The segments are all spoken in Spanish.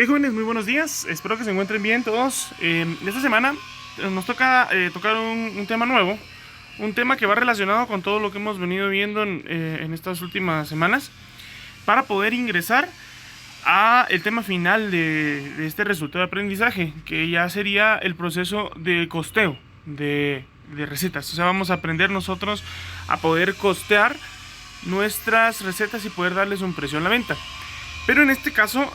Ok, jóvenes, muy buenos días. Espero que se encuentren bien todos. Esta semana nos toca tocar un tema nuevo. Un tema que va relacionado con todo lo que hemos venido viendo en estas últimas semanas. Para poder ingresar a el tema final de este resultado de aprendizaje. Que ya sería el proceso de costeo de recetas. O sea, vamos a aprender nosotros a poder costear nuestras recetas y poder darles un precio en la venta. Pero en este caso,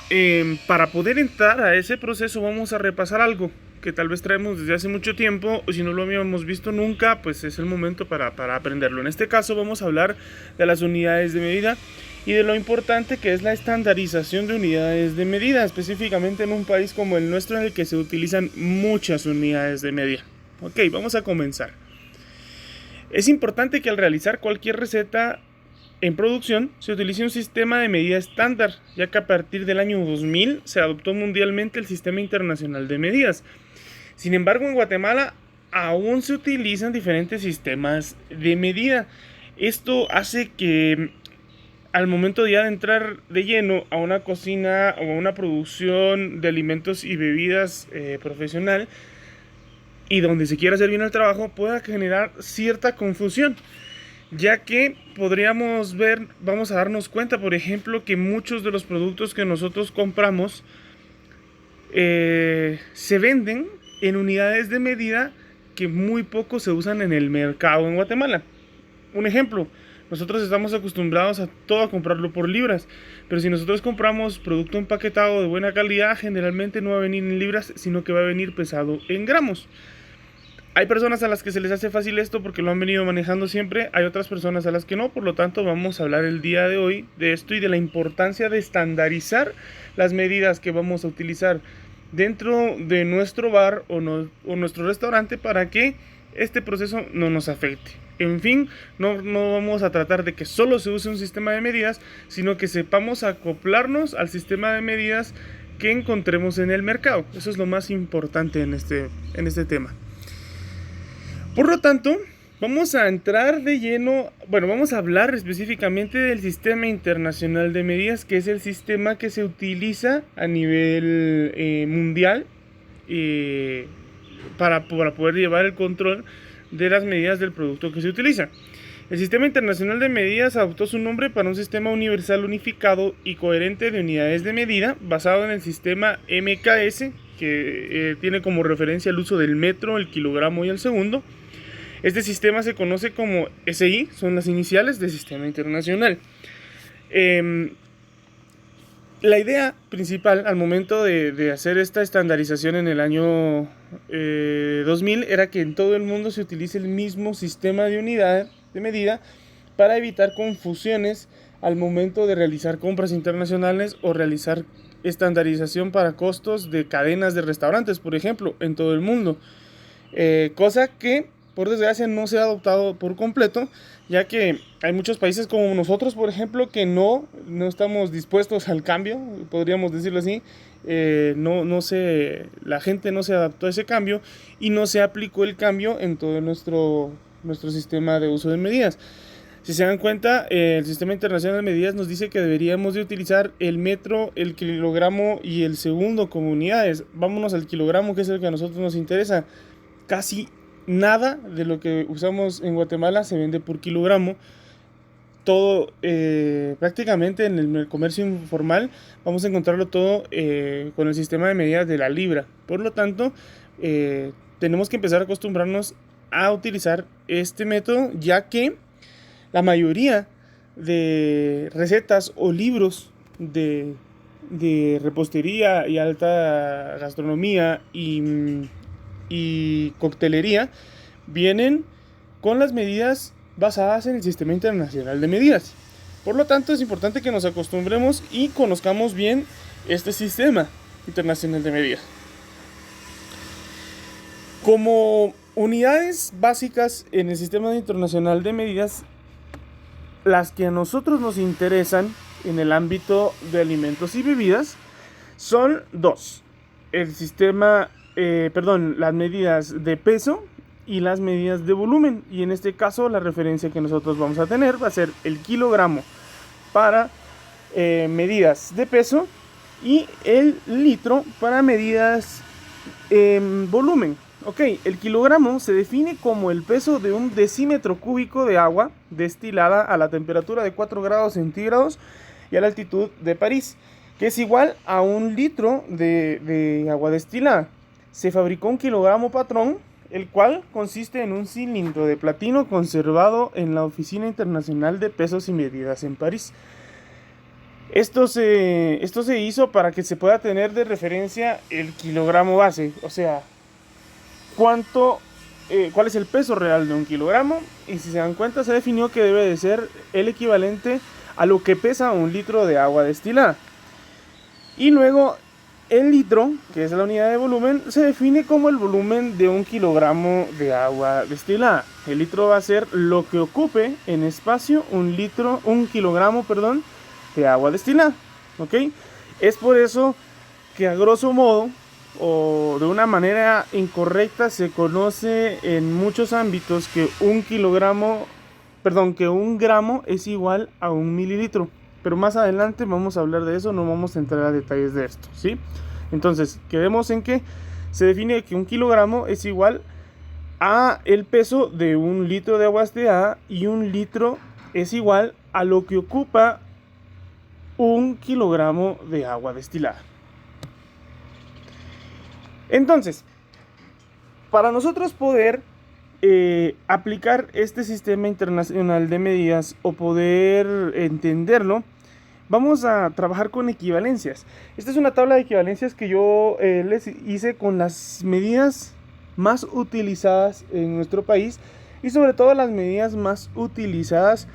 para poder entrar a ese proceso vamos a repasar algo que tal vez traemos desde hace mucho tiempo, o si no lo habíamos visto nunca, pues es el momento para aprenderlo. En este caso vamos a hablar de las unidades de medida y de lo importante que es la estandarización de unidades de medida, específicamente en un país como el nuestro en el que se utilizan muchas unidades de medida. Ok, vamos a comenzar. Es importante que al realizar cualquier receta en producción se utiliza un sistema de medida estándar, ya que a partir del año 2000 se adoptó mundialmente el Sistema Internacional de Medidas. Sin embargo, en Guatemala aún se utilizan diferentes sistemas de medida. Esto hace que al momento ya de entrar de lleno a una cocina o a una producción de alimentos y bebidas profesional, y donde se quiera hacer bien el trabajo, pueda generar cierta confusión, ya que podríamos ver, vamos a darnos cuenta, por ejemplo, que muchos de los productos que nosotros compramos se venden en unidades de medida que muy poco se usan en el mercado en Guatemala. Un ejemplo, nosotros estamos acostumbrados a todo a comprarlo por libras, pero si nosotros compramos producto empaquetado de buena calidad, generalmente no va a venir en libras, sino que va a venir pesado en gramos. Hay personas a las que se les hace fácil esto porque lo han venido manejando siempre, hay otras personas a las que no, por lo tanto vamos a hablar el día de hoy de esto y de la importancia de estandarizar las medidas que vamos a utilizar dentro de nuestro bar o nuestro restaurante para que este proceso no nos afecte. En fin, no vamos a tratar de que solo se use un sistema de medidas, sino que sepamos acoplarnos al sistema de medidas que encontremos en el mercado. Eso es lo más importante en este tema. Por lo tanto, vamos a entrar de lleno, vamos a hablar específicamente del Sistema Internacional de Medidas, que es el sistema que se utiliza a nivel mundial para poder llevar el control de las medidas del producto que se utiliza. El Sistema Internacional de Medidas adoptó su nombre para un sistema universal unificado y coherente de unidades de medida basado en el sistema MKS, que tiene como referencia el uso del metro, el kilogramo y el segundo. Este sistema se conoce como SI, son las iniciales del Sistema Internacional. La idea principal al momento de hacer esta estandarización en el año 2000 era que en todo el mundo se utilice el mismo sistema de unidad de medida para evitar confusiones al momento de realizar compras internacionales o realizar estandarización para costos de cadenas de restaurantes, por ejemplo, en todo el mundo. Cosa que por desgracia no se ha adoptado por completo, ya que hay muchos países como nosotros, por ejemplo, que no estamos dispuestos al cambio, podríamos decirlo así. La gente no se adaptó a ese cambio y no se aplicó el cambio en todo nuestro sistema de uso de medidas. Si se dan cuenta, el Sistema Internacional de Medidas nos dice que deberíamos de utilizar el metro, el kilogramo y el segundo como unidades. Vámonos al kilogramo, que es el que a nosotros nos interesa. Casi nada de lo que usamos en Guatemala se vende por kilogramo. Todo prácticamente en el comercio informal vamos a encontrarlo todo con el sistema de medidas de la libra. Por lo tanto, tenemos que empezar a acostumbrarnos a utilizar este método, ya que la mayoría de recetas o libros de repostería y alta gastronomía y coctelería vienen con las medidas basadas en el Sistema Internacional de Medidas. Por lo tanto, es importante que nos acostumbremos y conozcamos bien este Sistema Internacional de Medidas. Como unidades básicas en el Sistema Internacional de Medidas, las que a nosotros nos interesan en el ámbito de alimentos y bebidas son dos: las medidas de peso y las medidas de volumen. Y en este caso la referencia que nosotros vamos a tener va a ser el kilogramo para medidas de peso y el litro para medidas en volumen. Ok, el kilogramo se define como el peso de un decímetro cúbico de agua destilada a la temperatura de 4 grados centígrados y a la altitud de París, que es igual a un litro de agua destilada. Se fabricó un kilogramo patrón, el cual consiste en un cilindro de platino conservado en la Oficina Internacional de Pesos y Medidas en París. Esto se hizo para que se pueda tener de referencia el kilogramo base, o sea, cuál es el peso real de un kilogramo, y si se dan cuenta se definió que debe de ser el equivalente a lo que pesa un litro de agua destilada. Y luego el litro, que es la unidad de volumen, se define como el volumen de un kilogramo de agua destilada. El litro va a ser lo que ocupe en espacio un kilogramo, de agua destilada. ¿Ok? Es por eso que a grosso modo, o de una manera incorrecta, se conoce en muchos ámbitos que que un gramo es igual a un mililitro. Pero más adelante vamos a hablar de eso, no vamos a entrar a detalles de esto, ¿sí? Entonces, quedemos en que se define que un kilogramo es igual a el peso de un litro de agua destilada, y un litro es igual a lo que ocupa un kilogramo de agua destilada. Entonces, para nosotros poder aplicar este sistema internacional de medidas o poder entenderlo, vamos a trabajar con equivalencias. Esta es una tabla de equivalencias que yo les hice con las medidas más utilizadas en nuestro país, y sobre todo las medidas más utilizadas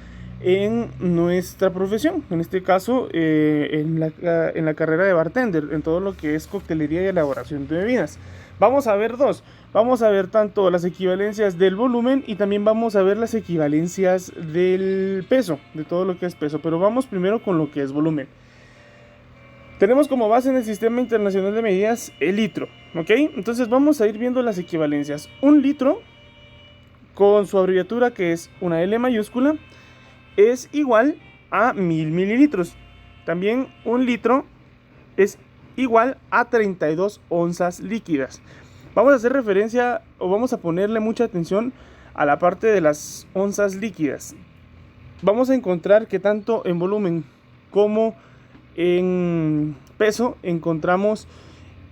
en nuestra profesión, en este caso en la carrera de bartender, en todo lo que es coctelería y elaboración de bebidas. Vamos a ver dos. Vamos a ver tanto las equivalencias del volumen y también vamos a ver las equivalencias del peso, de todo lo que es peso. Pero vamos primero con lo que es volumen. Tenemos como base en el Sistema Internacional de Medidas el litro, ¿ok? Entonces vamos a ir viendo las equivalencias. Un litro, con su abreviatura que es una L mayúscula, es igual a 1000 mililitros. También un litro es igual a 32 onzas líquidas. Vamos a hacer referencia, o vamos a ponerle mucha atención a la parte de las onzas líquidas. Vamos a encontrar que tanto en volumen como en peso encontramos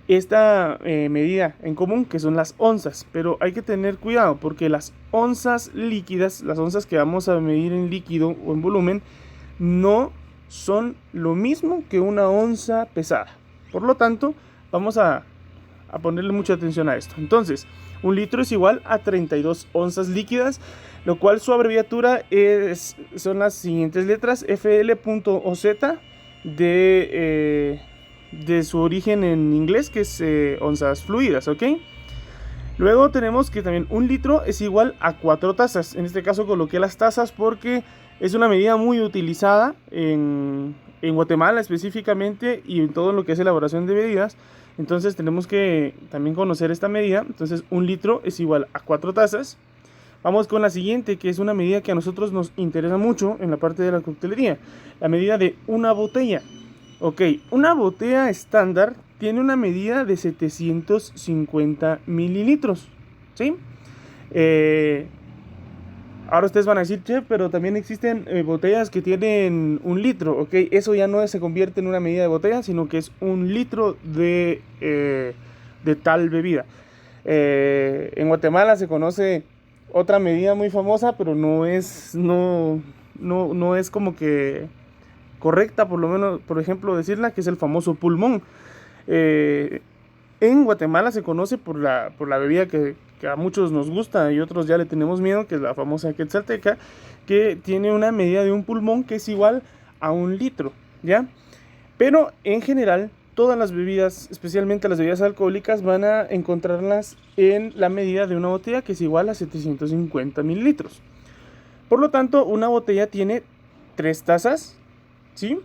esta medida en común, que son las onzas. Pero hay que tener cuidado, porque las onzas líquidas, las onzas que vamos a medir en líquido o en volumen, no son lo mismo que una onza pesada. Por lo tanto, vamos a ponerle mucha atención a esto. Entonces, un litro es igual a 32 onzas líquidas, lo cual su abreviatura son las siguientes letras: FL.OZ, de su origen en inglés, que es onzas fluidas, ¿ok? Luego tenemos que también un litro es igual a 4 tazas. En este caso coloqué las tazas porque es una medida muy utilizada en Guatemala específicamente, y en todo lo que es elaboración de bebidas. Entonces tenemos que también conocer esta medida. Entonces un litro es igual a 4 tazas. Vamos con la siguiente, que es una medida que a nosotros nos interesa mucho en la parte de la coctelería: la medida de una botella. Ok, una botella estándar tiene una medida de 750 mililitros, ¿sí? Ahora ustedes van a decir, che, pero también existen botellas que tienen un litro, ¿ok? Eso ya no se convierte en una medida de botella, sino que es un litro de tal bebida. En Guatemala se conoce otra medida muy famosa, pero no es como que correcta, por lo menos, por ejemplo, decirla, que es el famoso pulmón. En Guatemala se conoce por la bebida que a muchos nos gusta y otros ya le tenemos miedo, que es la famosa quetzalteca, que tiene una medida de un pulmón que es igual a un litro, ¿ya? Pero en general, todas las bebidas, especialmente las bebidas alcohólicas, van a encontrarlas en la medida de una botella, que es igual a 750 mililitros. Por lo tanto, una botella tiene 3 tazas, ¿sí?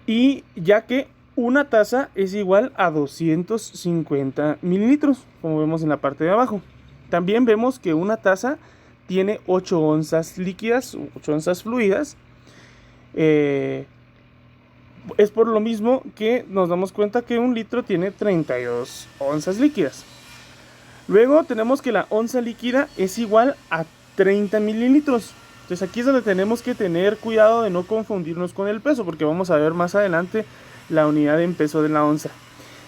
Y ya que una taza es igual a 250 mililitros, como vemos en la parte de abajo. También vemos que una taza tiene 8 onzas líquidas, 8 onzas fluidas. Es por lo mismo que nos damos cuenta que un litro tiene 32 onzas líquidas. Luego tenemos que la onza líquida es igual a 30 mililitros. Entonces aquí es donde tenemos que tener cuidado de no confundirnos con el peso, porque vamos a ver más adelante la unidad en peso de la onza.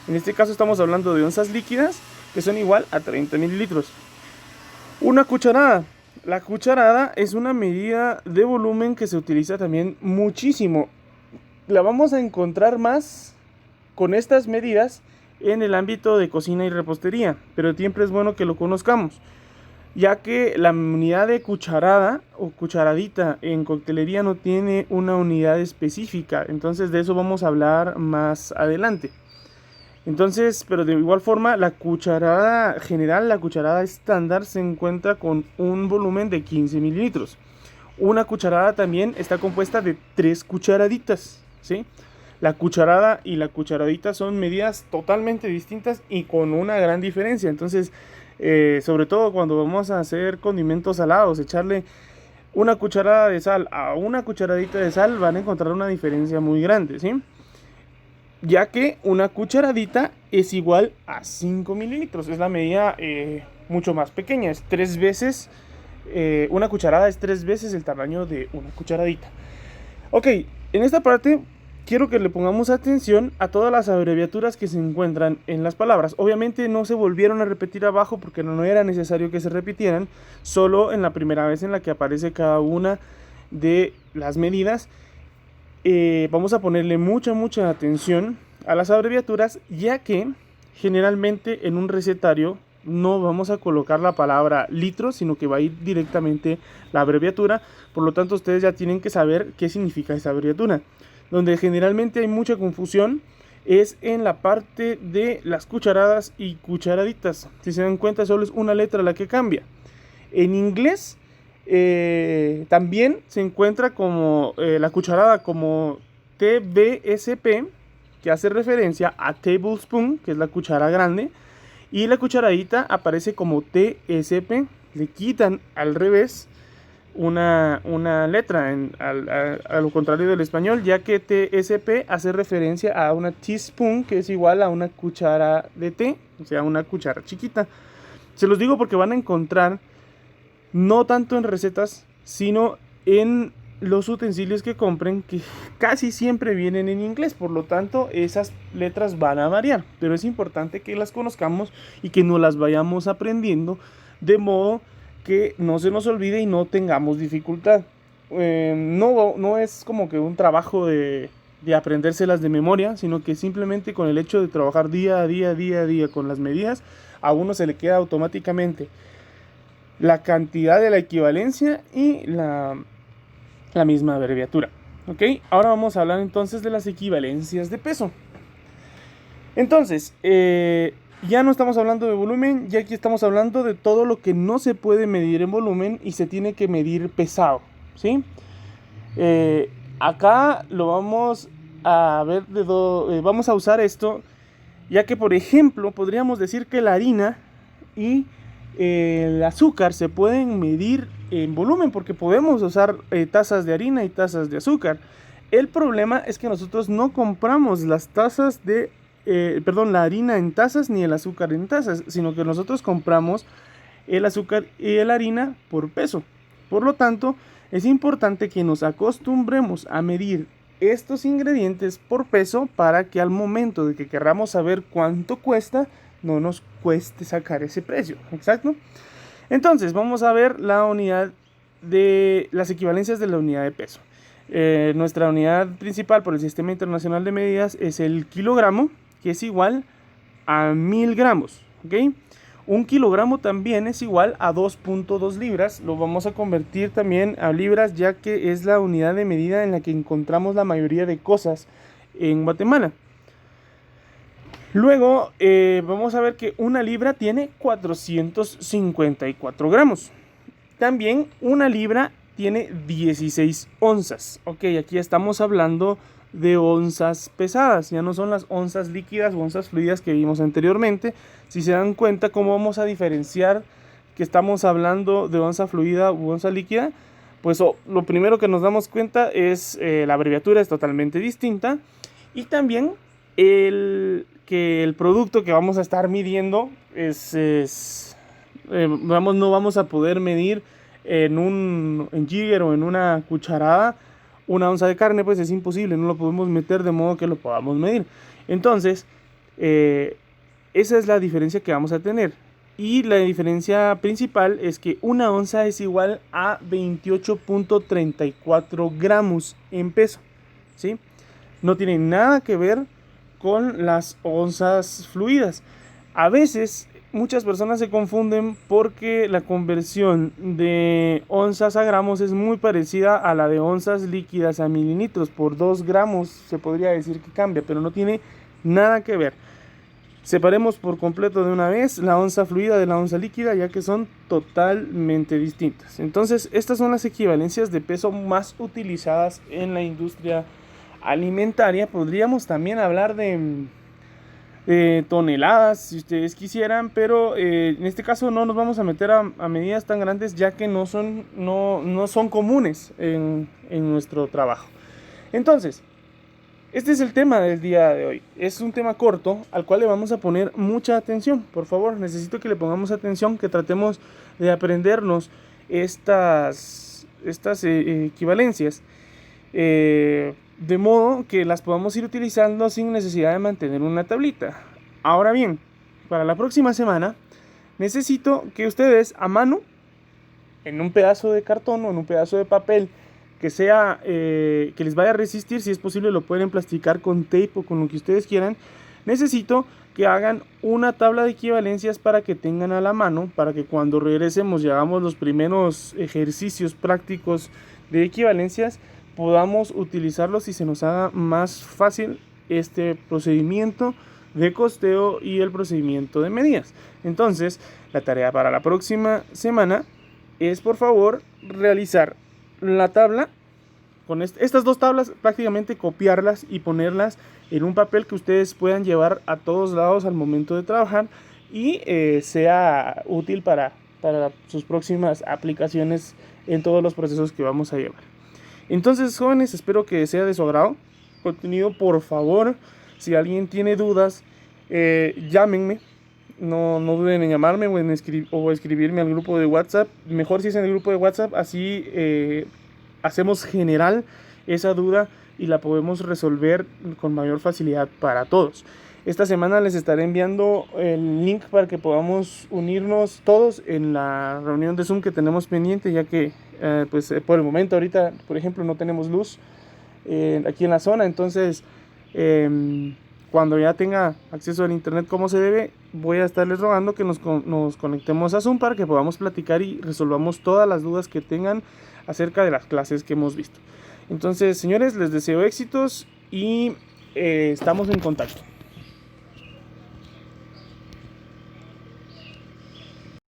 En este caso estamos hablando de onzas líquidas que son igual a 30 mililitros. Una cucharada. La cucharada es una medida de volumen que se utiliza también muchísimo. La vamos a encontrar más con estas medidas en el ámbito de cocina y repostería, pero siempre es bueno que lo conozcamos, ya que la unidad de cucharada o cucharadita en coctelería no tiene una unidad específica. Entonces de eso vamos a hablar más adelante. Entonces, pero de igual forma, la cucharada general, la cucharada estándar, se encuentra con un volumen de 15 mililitros. Una cucharada también está compuesta de 3 cucharaditas, ¿sí? La cucharada y la cucharadita son medidas totalmente distintas y con una gran diferencia. Entonces, sobre todo cuando vamos a hacer condimentos salados, echarle una cucharada de sal a una cucharadita de sal, van a encontrar una diferencia muy grande, ¿sí? Ya que una cucharadita es igual a 5 mililitros. Es la medida mucho más pequeña. Es 3 veces, una cucharada es 3 veces el tamaño de una cucharadita. Ok, en esta parte quiero que le pongamos atención a todas las abreviaturas que se encuentran en las palabras. Obviamente no se volvieron a repetir abajo porque no era necesario que se repitieran, solo en la primera vez en la que aparece cada una de las medidas. Vamos a ponerle mucha atención a las abreviaturas, ya que generalmente en un recetario no vamos a colocar la palabra litro, sino que va a ir directamente la abreviatura. Por lo tanto, ustedes ya tienen que saber qué significa esa abreviatura. Donde generalmente hay mucha confusión es en la parte de las cucharadas y cucharaditas. Si se dan cuenta, solo es una letra la que cambia. En inglés también se encuentra como la cucharada como TBSP, que hace referencia a tablespoon, que es la cuchara grande, y la cucharadita aparece como TSP. Le quitan al revés una letra a lo contrario del español, ya que TSP hace referencia a una teaspoon, que es igual a una cuchara de té, o sea, una cuchara chiquita. Se los digo porque van a encontrar no tanto en recetas, sino en los utensilios que compren, que casi siempre vienen en inglés. Por lo tanto, esas letras van a variar, pero es importante que las conozcamos y que no las vayamos aprendiendo, de modo que no se nos olvide y no tengamos dificultad. No es como que un trabajo de aprendérselas de memoria, sino que simplemente con el hecho de trabajar día a día con las medidas, a uno se le queda automáticamente la cantidad de la equivalencia y la misma abreviatura. ¿Ok? Ahora vamos a hablar entonces de las equivalencias de peso. Entonces, ya no estamos hablando de volumen, ya aquí estamos hablando de todo lo que no se puede medir en volumen y se tiene que medir pesado, ¿sí? Acá lo vamos a ver vamos a usar esto, ya que por ejemplo podríamos decir que la harina y el azúcar se pueden medir en volumen, porque podemos usar tazas de harina y tazas de azúcar. El problema es que nosotros no compramos las tazas de la harina en tazas ni el azúcar en tazas, sino que nosotros compramos el azúcar y la harina por peso. Por lo tanto, es importante que nos acostumbremos a medir estos ingredientes por peso para que al momento de que queramos saber cuánto cuesta, no nos cueste sacar ese precio. Exacto. Entonces, vamos a ver la unidad de las equivalencias de la unidad de peso. Nuestra unidad principal por el Sistema Internacional de Medidas es el kilogramo, que es igual a 1000 gramos. ¿Okay? Un kilogramo también es igual a 2.2 libras. Lo vamos a convertir también a libras, ya que es la unidad de medida en la que encontramos la mayoría de cosas en Guatemala. Luego vamos a ver que una libra tiene 454 gramos. También una libra tiene 16 onzas. Ok, aquí estamos hablando de onzas pesadas, ya no son las onzas líquidas o onzas fluidas que vimos anteriormente. Si se dan cuenta cómo vamos a diferenciar que estamos hablando de onza fluida u onza líquida, pues lo primero que nos damos cuenta es la abreviatura es totalmente distinta. Y también que el producto que vamos a estar midiendo no vamos a poder medir en jigger o en una cucharada una onza de carne, pues es imposible, no lo podemos meter de modo que lo podamos medir. Entonces, eh, esa es la diferencia que vamos a tener. Y la diferencia principal es que una onza es igual a 28.34 gramos en peso, ¿sí? No tiene nada que ver con las onzas fluidas. A veces muchas personas se confunden porque la conversión de onzas a gramos es muy parecida a la de onzas líquidas a mililitros. Por 2 gramos se podría decir que cambia, pero no tiene nada que ver. Separemos por completo de una vez la onza fluida de la onza líquida, ya que son totalmente distintas. Entonces, estas son las equivalencias de peso más utilizadas en la industria alimentaria. Podríamos también hablar de toneladas si ustedes quisieran, pero en este caso no nos vamos a meter a medidas tan grandes, ya que no son comunes en nuestro trabajo. Entonces, este es el tema del día de hoy. Es un tema corto al cual le vamos a poner mucha atención. Por favor, necesito que le pongamos atención, que tratemos de aprendernos estas equivalencias, de modo que las podamos ir utilizando sin necesidad de mantener una tablita. Ahora bien, para la próxima semana necesito que ustedes a mano, en un pedazo de cartón o en un pedazo de papel que sea que les vaya a resistir, si es posible lo pueden plasticar con tape o con lo que ustedes quieran. Necesito que hagan una tabla de equivalencias para que tengan a la mano, para que cuando regresemos y hagamos los primeros ejercicios prácticos de equivalencias podamos utilizarlos y se nos haga más fácil este procedimiento de costeo y el procedimiento de medidas. Entonces, la tarea para la próxima semana es, por favor, realizar la tabla con estas dos tablas, prácticamente copiarlas y ponerlas en un papel que ustedes puedan llevar a todos lados al momento de trabajar y sea útil para sus próximas aplicaciones en todos los procesos que vamos a llevar. Entonces, jóvenes, espero que sea de su agrado contenido. Por favor, si alguien tiene dudas, llámenme. No duden en llamarme o escribirme al grupo de WhatsApp. Mejor si es en el grupo de WhatsApp, así hacemos general esa duda y la podemos resolver con mayor facilidad para todos. Esta semana les estaré enviando el link para que podamos unirnos todos en la reunión de Zoom que tenemos pendiente, ya que por el momento ahorita, por ejemplo, no tenemos luz aquí en la zona. Entonces, cuando ya tenga acceso al internet como se debe, voy a estarles rogando que nos conectemos a Zoom para que podamos platicar y resolvamos todas las dudas que tengan acerca de las clases que hemos visto. Entonces, señores, les deseo éxitos y estamos en contacto.